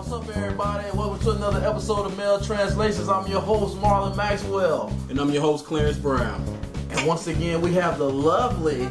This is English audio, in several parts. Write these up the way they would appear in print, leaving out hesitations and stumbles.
What's up, everybody? Welcome to another episode of Male Translations. I'm your host, Marlon Maxwell. And I'm your host, Clarence Brown. And once again, we have the lovely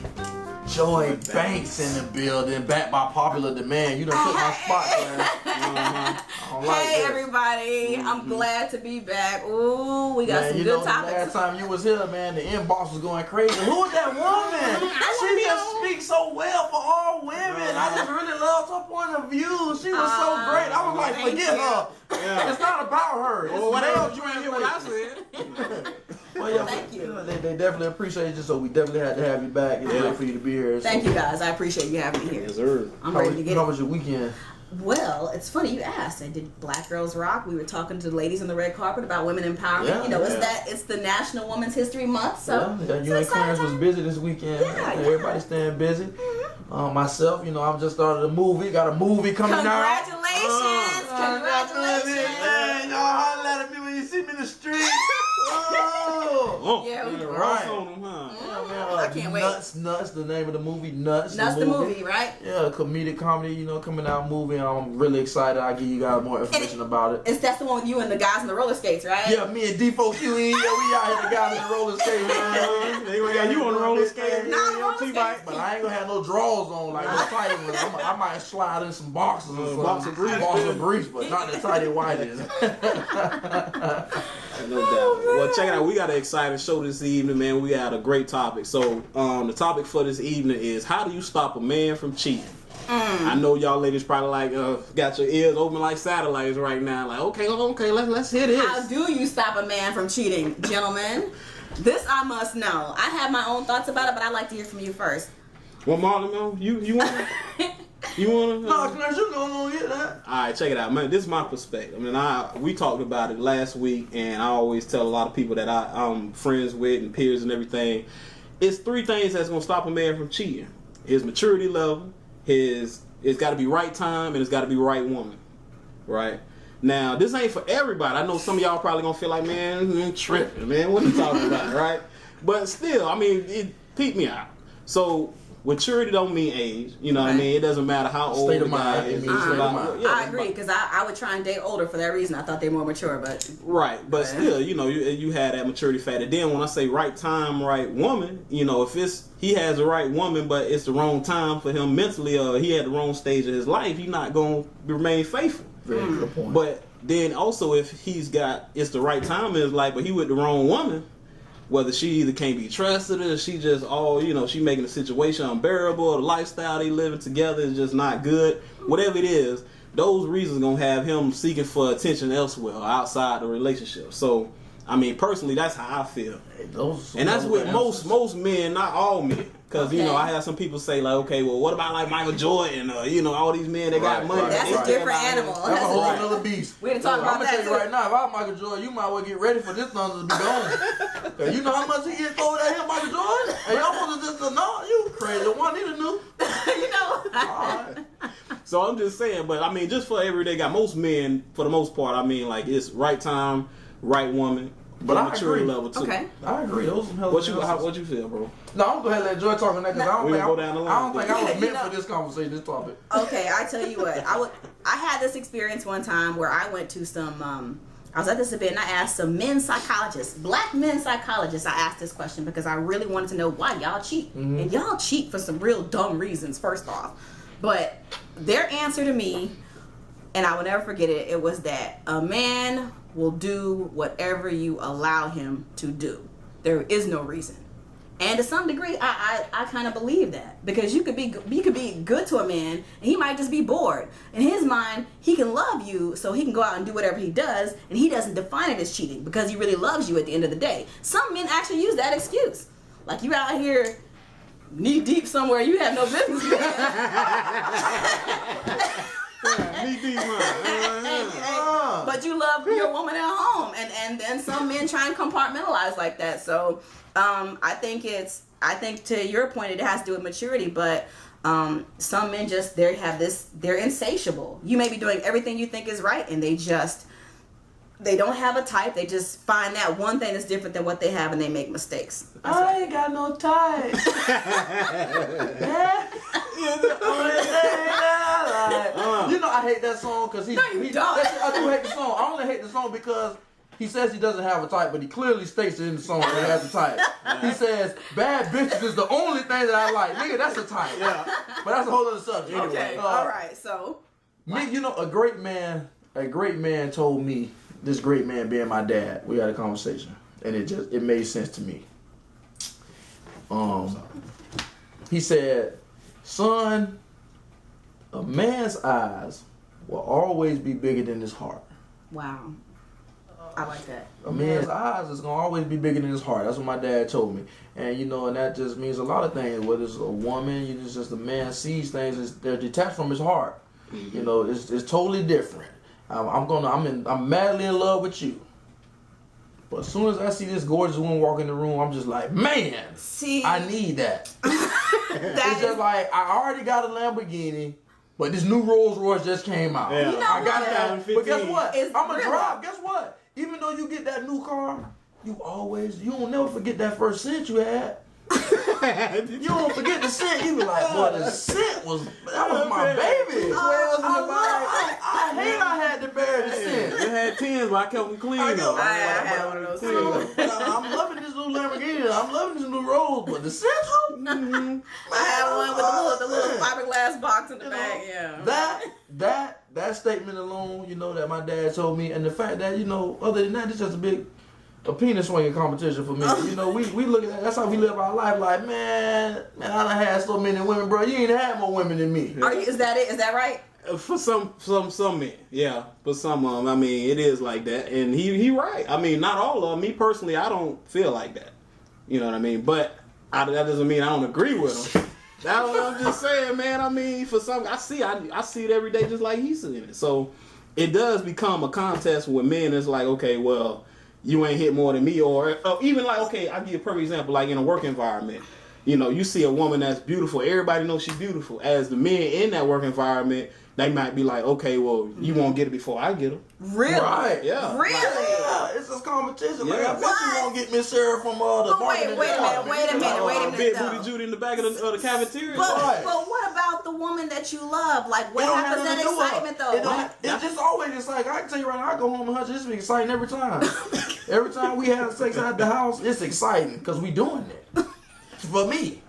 Joi Banks in the building, back by popular demand. You done took my spot, Clarence. Hey, everybody. I'm glad to be back. Ooh, we got some good topics. Last time you was here, man, the inbox was going crazy. Who is that woman? She just speaks so well for all women. I just really loved her point of view. She was so great. I was like, forget her. Yeah. It's not about her. Well, what else? You ain't hear what I said. Well, yeah, thank you. They definitely appreciate you, so we definitely had to have you back. It's great for you to be here. Thank you, guys. I appreciate you having me here. Yes, sir. I'm ready to get How was your weekend? Well, it's funny you asked. I did Black Girls Rock. We were talking to the ladies on the red carpet about women empowerment. Yeah, you know, it's the National Women's History Month. So you and Clarence was busy this weekend. Yeah, Everybody's staying busy. Myself, I've just started a movie. Got a movie coming out. Congratulations! Congratulations! Man, y'all holler at me when you see me in the street. Yeah, we right. On them, huh? I can't wait. Nuts, the name of the movie, Nuts. Nuts, the movie, right? Yeah, a comedic comedy, coming out movie. I'm really excited. I'll give you guys more information about it. That's the one with you and the guys in the roller skates, right? Yeah, me and D4QE, we out here, the guys in the roller skates, man. They got you on the roller skates. Not roller skates. But I ain't gonna have no drawers on like no fighting with. I might slide in some boxes or something. Box of grease, but not the tighty whities. No doubt. Well, check it out. We got an exciting show this evening, man. We got a great topic. So, the topic for this evening is how do you stop a man from cheating? I know y'all ladies probably like got your ears open like satellites right now. Like, okay, let's hear this. How do you stop a man from cheating, gentlemen? This I must know. I have my own thoughts about it, but I'd like to hear from you first. Well, Marlon, you want you want to? No, Clarence, you gonna get that. All right, check it out, man. This is my perspective. I mean, we talked about it last week, and I always tell a lot of people that I'm friends with and peers and everything. It's three things that's gonna stop a man from cheating: his maturity level, it's got to be right time, and it's got to be right woman. Right now, this ain't for everybody. I know some of y'all probably gonna feel like, man, tripping, man. What are you talking about, right? But still, I mean, it peeped me out. So. Maturity don't mean age, you know what I mean? It doesn't matter how old the guy is. I agree, because I would try and date older for that reason. I thought they were more mature, but... Right, but still, you had that maturity factor. Then when I say right time, right woman, if he has the right woman, but it's the wrong time for him mentally, or he had the wrong stage of his life, he's not going to remain faithful. Very good point. But then also if it's the right time in his life, but he with the wrong woman, whether she either can't be trusted or she just she making the situation unbearable, or the lifestyle they living together is just not good. Whatever it is, those reasons gonna have him seeking for attention elsewhere, outside the relationship. So, I mean, personally, that's how I feel. And that's with most men, not all men. Because, I have some people say, like, okay, well, what about, like, Michael Jordan or, all these men that got money. That's a different animal. That's a whole other beast. We didn't talk about that. I'm going to tell you right now, if I was Michael Jordan, you might well get ready for this thunder to be gone. Because you know how much he gets over at him, Michael Jordan? And y'all supposed to just know, you crazy. One need to know. All right. So I'm just saying, but, I mean, just for everyday guy, most men, for the most part, I mean, like, it's right time, right woman. But I agree. Level too. Okay. I agree. Those some what you feel, bro? No, I'm gonna let Joy talk on that because I don't think I was meant for this conversation, this topic. Okay, I tell you what, I had this experience one time where I went to some I was at this event and I asked some black men psychologists, I asked this question because I really wanted to know why y'all cheat. Mm-hmm. And y'all cheat for some real dumb reasons, first off. But their answer to me, and I will never forget it, it was that a man will do whatever you allow him to do. There is no reason. And to some degree, I kind of believe that, because you could be good to a man and he might just be bored. In his mind, he can love you, so he can go out and do whatever he does, and he doesn't define it as cheating because he really loves you at the end of the day. Some men actually use that excuse, like you out here knee deep somewhere you have no business being. Knee deep, but you love your woman at home, and then some men try and compartmentalize like that. So I think to your point, it has to do with maturity, but some men just they're insatiable. You may be doing everything you think is right, and they don't have a type. They just find that one thing that's different than what they have, and they make mistakes. I ain't got no type. You're the only thing I like. know I hate that song because No, you don't. I do hate the song. I only hate the song because he says he doesn't have a type, but he clearly states it in the song that he has a type. He says, bad bitches is the only thing that I like. Nigga, that's a type. Yeah. But that's a whole other subject. Okay, Anyway, all right, so. Me, you know, a great man told me, this great man being my dad, we had a conversation, and it made sense to me. He said, son, a man's eyes will always be bigger than his heart. Wow. I like that. A man's eyes is gonna always be bigger than his heart. That's what my dad told me. And you know, and that just means a lot of things. Whether it's a woman, it's just a man sees things, they're detached from his heart. Mm-hmm. You know, it's totally different. I'm madly in love with you. But as soon as I see this gorgeous woman walk in the room, I'm just like, man, I need that. It's just like, I already got a Lamborghini, but this new Rolls Royce just came out. Yeah. You know I got that. But guess what? I'm going to drive. Guess what? Even though you get that new car, you don't never forget that first cent you had. You don't forget the scent. You be like, boy, the scent was my baby. I hate I had to bear the scent. You had 10s, but I kept them clean though. I had one of those too. I'm loving this new Lamborghini. I'm loving this new Rolls, but the scent. I had one with the little fiberglass box in the back. Yeah. That statement alone, you know, that my dad told me, and the fact that, you know, other than that, it's just a penis swinging competition for me. You know, we look at that. That's how we live our life. Like, man, I done had so many women, bro. You ain't had more women than me. Is that it? Is that right? For some men, yeah. For some of them, I mean, it is like that, and he right. I mean, not all of them. Me personally, I don't feel like that. You know what I mean? But that doesn't mean I don't agree with them. That's what I'm just saying, man. I mean, for some, I see it every day, just like he's seeing it. So it does become a contest with men. It's like, okay, well, you ain't hit more than me, or even like, okay, I'll give you a perfect example, like in a work environment. You know, you see a woman that's beautiful, everybody knows she's beautiful. As the men in that work environment, they might be like, okay, well, you won't get it before I get her. Really? Right. Yeah. Really? Yeah, it's a competition. Yeah. Like, I bet you won't get Miss Sarah from the marketing wait a minute. Big booty Judy in the back of the cafeteria. But what about the woman that you love? Like, what happens that excitement though? It's just always exciting. I can tell you right now, I go home and this be exciting every time. Every time we have sex at the house, it's exciting because we doing it. For me.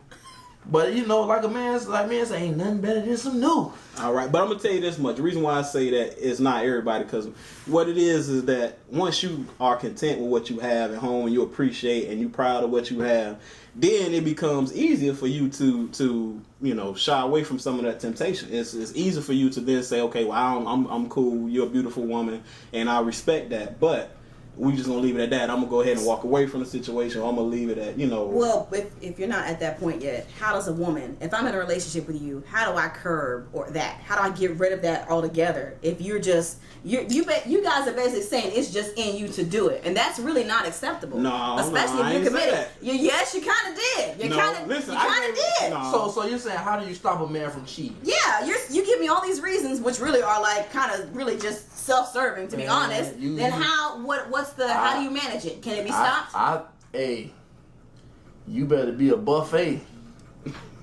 But you know, like men say, ain't nothing better than some new. All right, but I'm gonna tell you this much. The reason why I say that is not everybody, because what it is that once you are content with what you have at home and you appreciate and you're proud of what you have, then it becomes easier for you to you know, shy away from some of that temptation. It's easier for you to then say, okay, well, I'm cool. You're a beautiful woman, and I respect that, but we just gonna leave it at that. I'm gonna go ahead and walk away from the situation. Or I'm gonna leave it at, you know. Well, if you're not at that point yet, how does a woman, if I'm in a relationship with you, how do I curb or that? How do I get rid of that altogether? If you're just you guys are basically saying it's just in you to do it, and that's really not acceptable. No, especially if you're committed. Yes, you kind of did. You kind of did. No. So you're saying, how do you stop a man from cheating? Yeah, you give me all these reasons, which really are like kind of really just self-serving, to be honest. Then how do you manage it? Can it be stopped? You better be a buffet.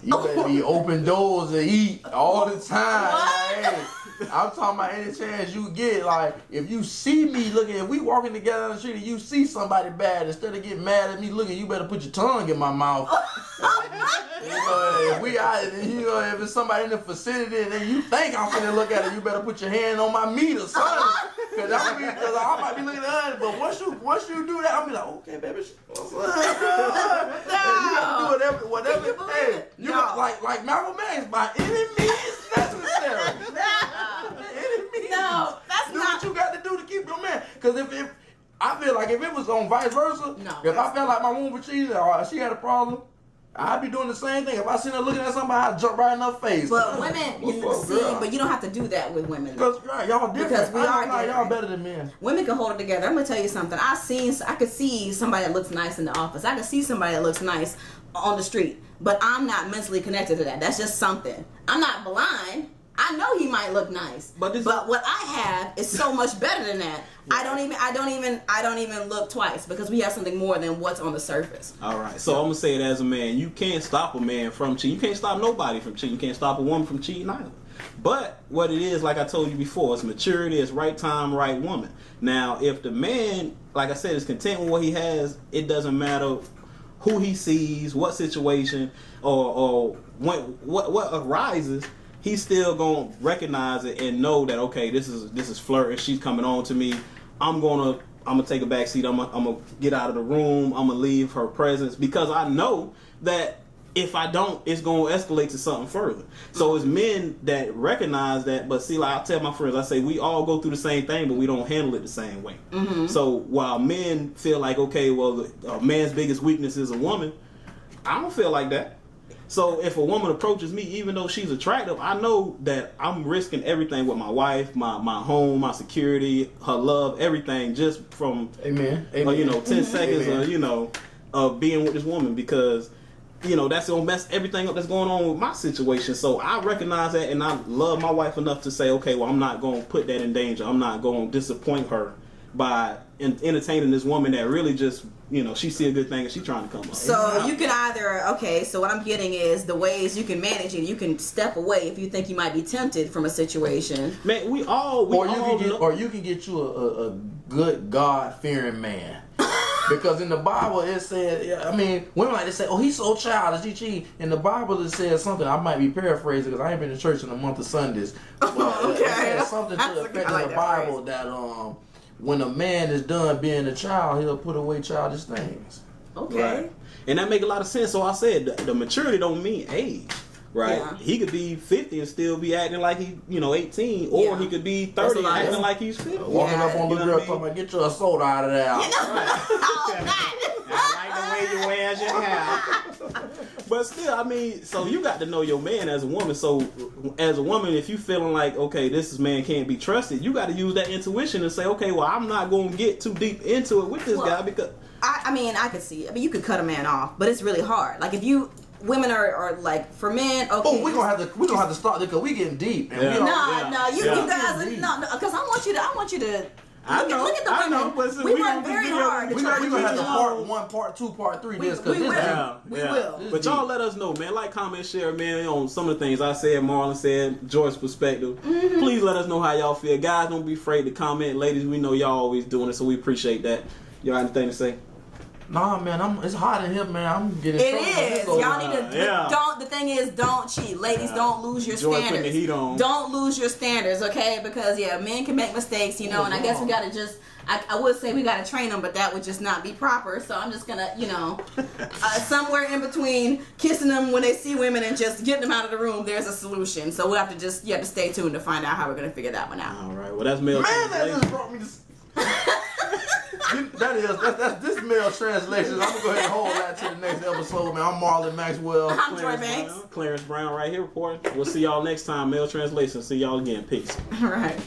You better be open doors to eat all the time. Like, hey, I'm talking about any chance you get. Like, if you see me looking, if we walking together on the street and you see somebody bad, instead of getting mad at me looking, you better put your tongue in my mouth. You know, if we out, you know, if it's somebody in the vicinity and then you think I'm finna look at it, you better put your hand on my meat or something. Cause I might be looking at it, but once you do that, I'll be like, okay, baby, what's up? You gotta do whatever. Hey, you like Malcolm X, by any means necessary. No, that's do not. what you got to do to keep your man. Cause if I feel like if it was on vice versa, if I felt like my woman was cheating or she had a problem, I'd be doing the same thing. If I seen her looking at somebody, I'd jump right in her face. But women, but you don't have to do that with women. Because y'all different. Because we are different. Y'all better than men. Women can hold it together. I'm gonna tell you something. I could see somebody that looks nice in the office. I could see somebody that looks nice on the street. But I'm not mentally connected to that. That's just something. I'm not blind. I know he might look nice, but what I have is so much better than that. I don't even look twice because we have something more than what's on the surface. All right, so I'm gonna say it as a man. You can't stop a man from cheating. You can't stop nobody from cheating. You can't stop a woman from cheating either. But what it is, like I told you before, it's maturity, it's right time, right woman. Now, if the man, like I said, is content with what he has, it doesn't matter who he sees, what situation, or what arises. He's still gonna recognize it and know that, okay, this is flirting. She's coming on to me. I'm gonna take a back seat. I'm gonna get out of the room. I'm gonna leave her presence, because I know that if I don't, it's gonna escalate to something further. So it's men that recognize that. But see, like I tell my friends, I say we all go through the same thing, but we don't handle it the same way. So while men feel like, okay, well, a man's biggest weakness is a woman, I don't feel like that. So if a woman approaches me, even though she's attractive, I know that I'm risking everything with my wife, my home, my security, her love, everything, just from 10 seconds of being with this woman, because that's gonna mess everything up that's going on with my situation. So I recognize that, and I love my wife enough to say, okay, well, I'm not gonna put that in danger. I'm not gonna disappoint her by entertaining this woman that really just, she see a good thing and she trying to come up. So you can either, so what I'm getting is the ways you can manage it. You can step away if you think you might be tempted from a situation. Man, you can get you a good God-fearing man. Because in the Bible it said, women like to say, oh, he's so childish, he cheat. In the Bible it says something, I might be paraphrasing because I ain't been to church in a month of Sundays. But it says something to the effect in the Bible that when a man is done being a child, he'll put away childish things. Okay. Right. And that make a lot of sense. So I said the maturity don't mean age. Right, yeah. He could be 50 and still be acting like he, 18, or he could be 30 and acting like he's 50. Walking up on the girl talking about, get your soda out of there. I like the way you wear your hair. But still, so you got to know your man as a woman. So as a woman, if you feeling like, okay, this man can't be trusted, you got to use that intuition and say, okay, well, I'm not going to get too deep into it with this guy, because I could see. You could cut a man off, but it's really hard. Like if women are like, for men, okay. Oh, we're gonna have to start there because we getting deep. And you guys, because I want you to. Look at the women. But we work very hard. We're gonna have the part 1, part 2, part 3. We will. But y'all let us know, man. Like, comment, share, man, on some of the things I said, Marlon said, Joy's perspective. Please let us know how y'all feel. Guys, don't be afraid to comment. Ladies, we know y'all always doing it, so we appreciate that. Y'all have anything to say? Nah, man, it's hot in here, man. I'm getting. It is. Y'all need to don't. The thing is, don't cheat, ladies. Don't lose your standards. Putting the heat on. Don't lose your standards, okay? Because men can make mistakes, and I guess we gotta just. I would say we gotta train them, but that would just not be proper. So I'm just gonna, somewhere in between kissing them when they see women and just getting them out of the room, there's a solution. So we'll have to you have to stay tuned to find out how we're gonna figure that one out. All right. Well, that's male. Man, that just brought me to. That's this male translation. I'm gonna go ahead and hold that to the next episode, man. I'm Marlon Maxwell. I'm Joi Banks. Clarence Brown right here reporting. We'll see y'all next time. Male translation. See y'all again. Peace. All right.